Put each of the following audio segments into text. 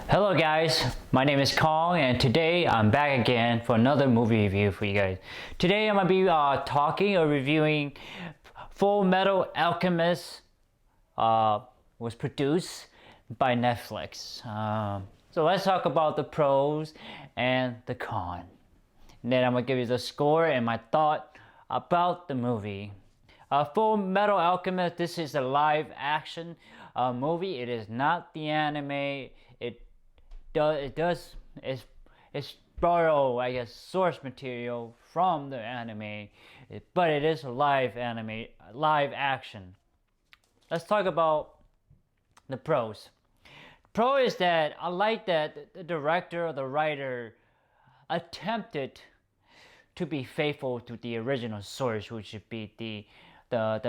Hello guys, my name is Kong and today I'm back again for another movie review for you guys. Today I'm going to be talking or reviewing Fullmetal Alchemist. Was produced by Netflix. So let's talk about the pros and the con. And then I'm going to give you the score and my thought about the movie. Fullmetal Alchemist, this is a live action movie. It is not the anime. It's borrow, I guess, source material from the anime, but it is a live action. Let's talk about the pros. Pro is that I like that the director or the writer attempted to be faithful to the original source, which would be the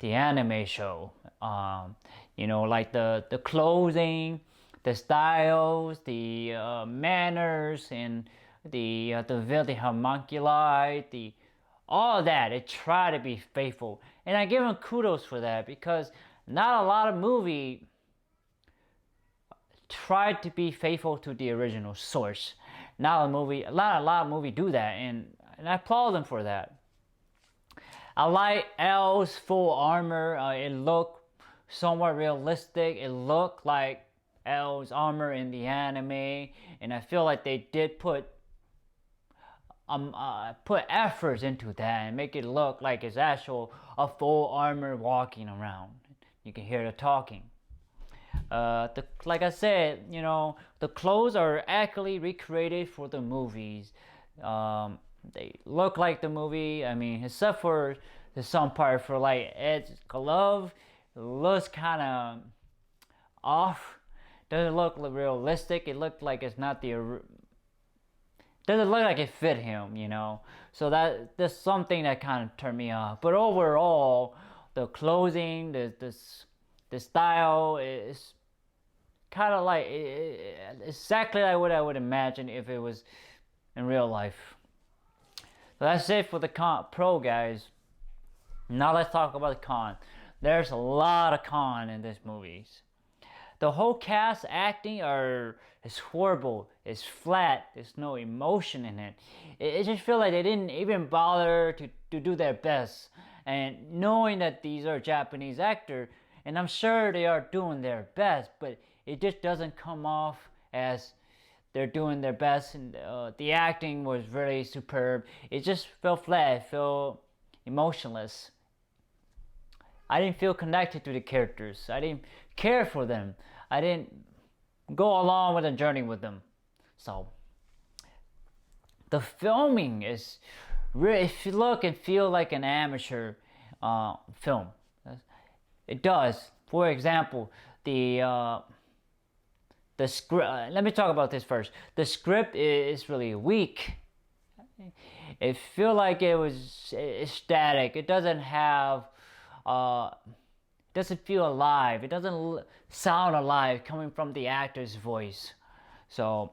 anime show. Like the clothing, the styles, the manners, and the homunculi, all of that. It tried to be faithful, and I give them kudos for that because not a lot of movie tried to be faithful to the original source. Not a lot of movie do that, and I applaud them for that. I like L's full armor. It looked somewhat realistic. It looked like L's armor in the anime, and I feel like they did put efforts into that and make it look like it's actual a full armor walking around. You can hear the talking. Like I said, the clothes are accurately recreated for the movies. They look like the movie. I mean, except for the some part for like Ed's glove, it looks kind of off. Doesn't look realistic. It looked like it's not the. Doesn't look like it fit him, So that's something that kind of turned me off. But overall, the clothing, the style is kind of like exactly like what I would imagine if it was in real life. So that's it for the pro, guys. Now let's talk about the con. There's a lot of con in this movies. The whole cast acting is horrible. It's flat. There's no emotion in it. It just feels like they didn't even bother to do their best. And knowing that these are Japanese actors, and I'm sure they are doing their best, but it just doesn't come off as they're doing their best. And the acting was really superb. It just felt flat. It felt emotionless. I didn't feel connected to the characters. I didn't care for them. I didn't go along with the journey with them. So the filming is really, if you look and feel like an amateur film. It does. For example, the script. Let me talk about this first. The script is really weak. It feel like it's static. It doesn't have. Doesn't feel alive. It doesn't sound alive coming from the actor's voice. So,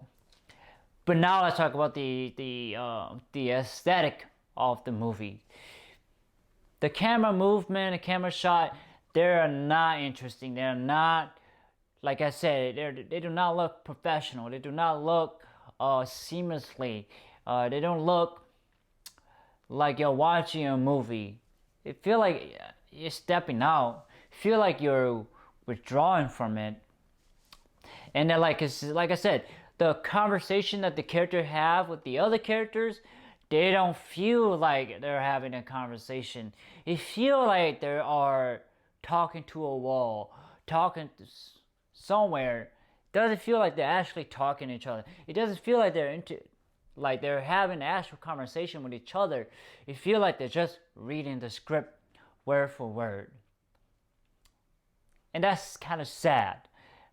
but now let's talk about the aesthetic of the movie. The camera movement, the camera shot, they're not interesting. They're not, like I said, they do not look professional. They do not look seamlessly. They don't look like you're watching a movie. It feel like you're stepping out. Feel like you're withdrawing from it. And then, like I said, the conversation that the character have with the other characters, they don't feel like they're having a conversation. They feel like they are talking to a wall, talking to somewhere. It doesn't feel like they're actually talking to each other. It doesn't feel like they're having an actual conversation with each other. You feel like they're just reading the script word for word. And that's kind of sad.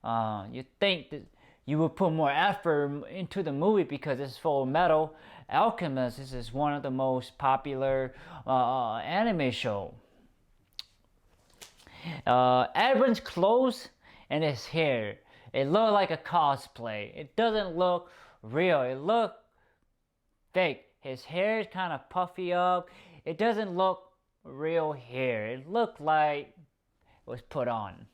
You think that you would put more effort into the movie because it's Fullmetal Alchemist. This is one of the most popular anime show. Edwin's clothes and his hair, it looked like a cosplay. It doesn't look real. It looked fake. His hair is kind of puffy up. It doesn't look real hair. It looked like it was put on.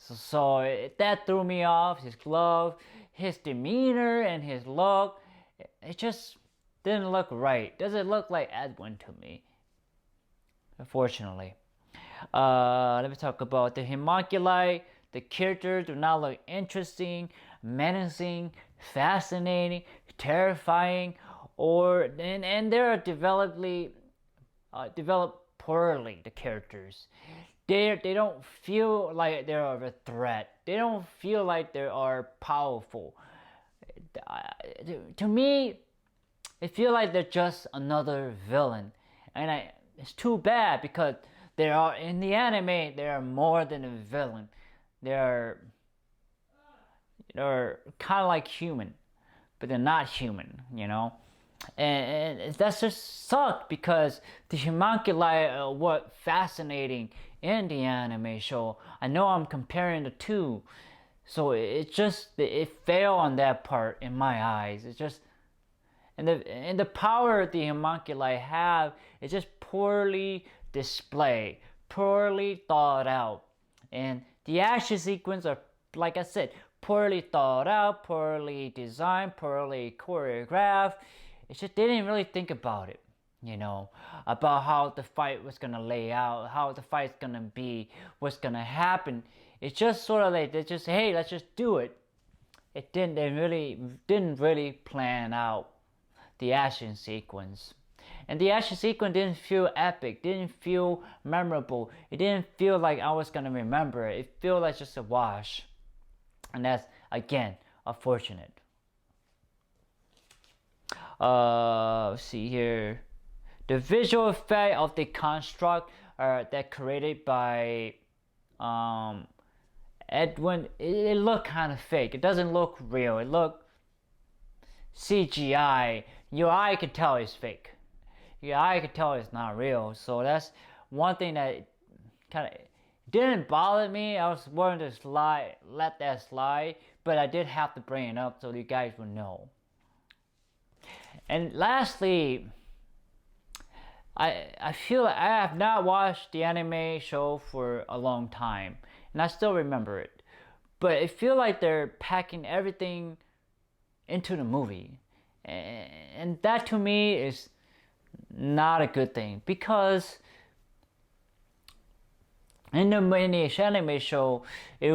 That threw me off. His glove, his demeanor, and his look. It just didn't look right. Doesn't look like Edwin to me, unfortunately. Let me talk about the homunculi. The characters do not look interesting, menacing, fascinating, terrifying, and they're developed poorly. The characters, they don't feel like they're a threat. They don't feel like they are powerful. To me, it feels like they're just another villain, and it's too bad because they are in the anime. They are more than a villain. They're kind of like human, but they're not human, and that's just sucked because the homunculi were fascinating in the anime show. I know I'm comparing the two, so it failed on that part in my eyes. It's just and the power the homunculi have is just poorly displayed, poorly thought out, and the action sequence are, like I said, poorly thought out, poorly designed, poorly choreographed. It's just they didn't really think about it, about how the fight was gonna lay out, how the fight's gonna be, what's gonna happen. It's just sort of like they just, hey, let's just do it. They really didn't really plan out the action sequence. And the action sequence didn't feel epic, didn't feel memorable. It didn't feel like I was gonna remember it. It felt like just a wash. And that's, again, unfortunate. Let's see here. The visual effect of the construct that created by Edwin, it looked kind of fake. It doesn't look real. It looked CGI. Your eye can tell it's fake. Your eye can tell it's not real. So that's one thing that kind of didn't bother me. I was willing to let that slide, but I did have to bring it up so you guys would know. And lastly, I feel like I have not watched the anime show for a long time, and I still remember it. But it feels like they're packing everything into the movie, and that to me is not a good thing, because in the anime show, it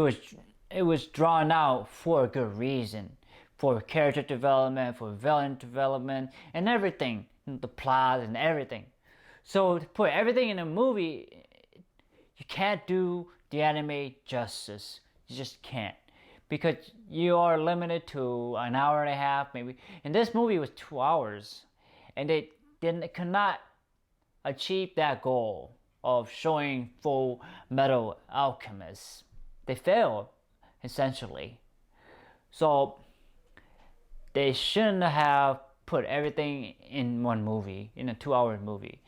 was drawn out for a good reason, for character development, for villain development, and everything, the plot and everything. So to put everything in a movie, you can't do the anime justice. You just can't, because you are limited to an hour and a half, maybe. And this movie was 2 hours, and they could not achieve that goal of showing Fullmetal Alchemist. They failed, essentially. So they shouldn't have put everything in one movie, in a 2-hour movie.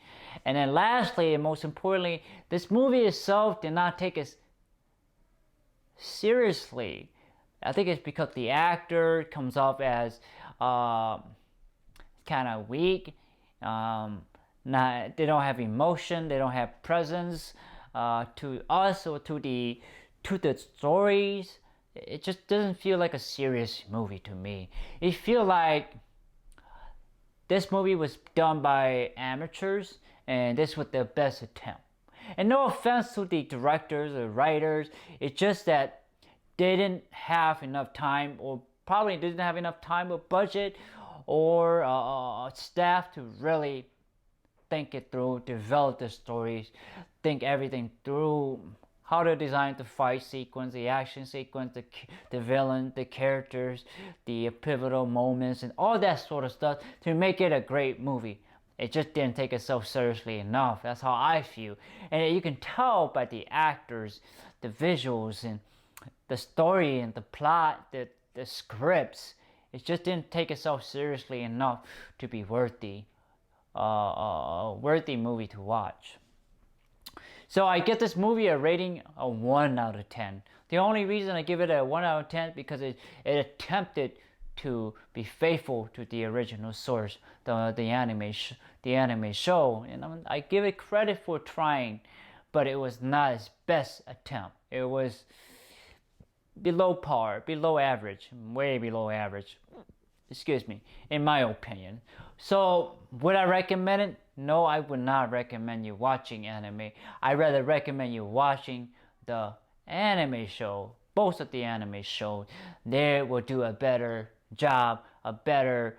And then lastly, and most importantly, this movie itself did not take us seriously. I think it's because the actor comes off as kind of weak. They don't have emotion, they don't have presence to us or to the stories. It just doesn't feel like a serious movie to me. It feels like this movie was done by amateurs, and this was their best attempt. And no offense to the directors or writers, it's just that they didn't have enough time, or probably didn't have enough time or budget or staff to really think it through, develop the stories, think everything through, how to design the fight sequence, the action sequence, the villain, the characters, the pivotal moments, and all that sort of stuff to make it a great movie. It just didn't take itself seriously enough. That's how I feel. And you can tell by the actors, the visuals, and the story, and the plot, the scripts. It just didn't take itself seriously enough to be worthy movie to watch. So I give this movie a rating of 1 out of 10. The only reason I give it a 1 out of 10 because it attempted to be faithful to the original source, the anime show, and I give it credit for trying, but it was not its best attempt. It was below par, below average, way below average. Excuse me, in my opinion. So would I recommend it? No, I would not recommend you watching anime. I rather recommend you watching the anime show. Both of the anime shows, they will do a better job, a better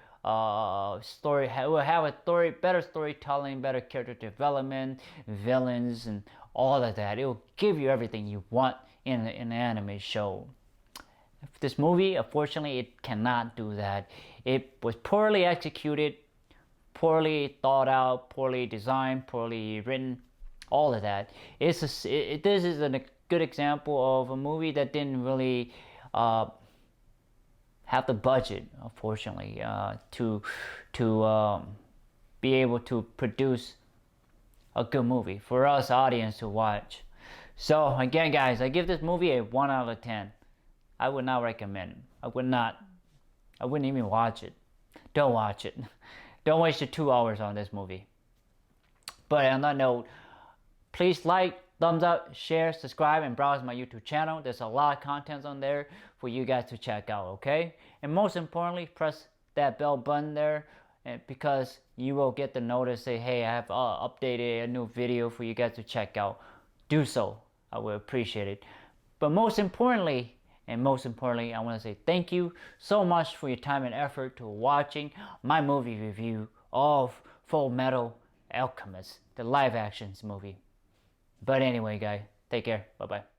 story. Will have a story, better storytelling, better character development, villains, and all of that. It will give you everything you want in an anime show. This movie, unfortunately, it cannot do that. It was poorly executed, poorly thought out, poorly designed, poorly written, all of that. This is a good example of a movie that didn't really have the budget, unfortunately, to be able to produce a good movie for us audience to watch. So again, guys, I give this movie a 1 out of 10. I would not recommend it. I wouldn't even watch it. Don't watch it. Don't waste your 2 hours on this movie. But on that note, please like, thumbs up, share, subscribe, and browse my YouTube channel. There's a lot of content on there for you guys to check out, okay? And most importantly, press that bell button there because you will get the notice say, hey, I have updated a new video for you guys to check out. Do so. I will appreciate it. But most importantly, I want to say thank you so much for your time and effort to watching my movie review of Fullmetal Alchemist, the live actions movie. But anyway, guys, take care. Bye-bye.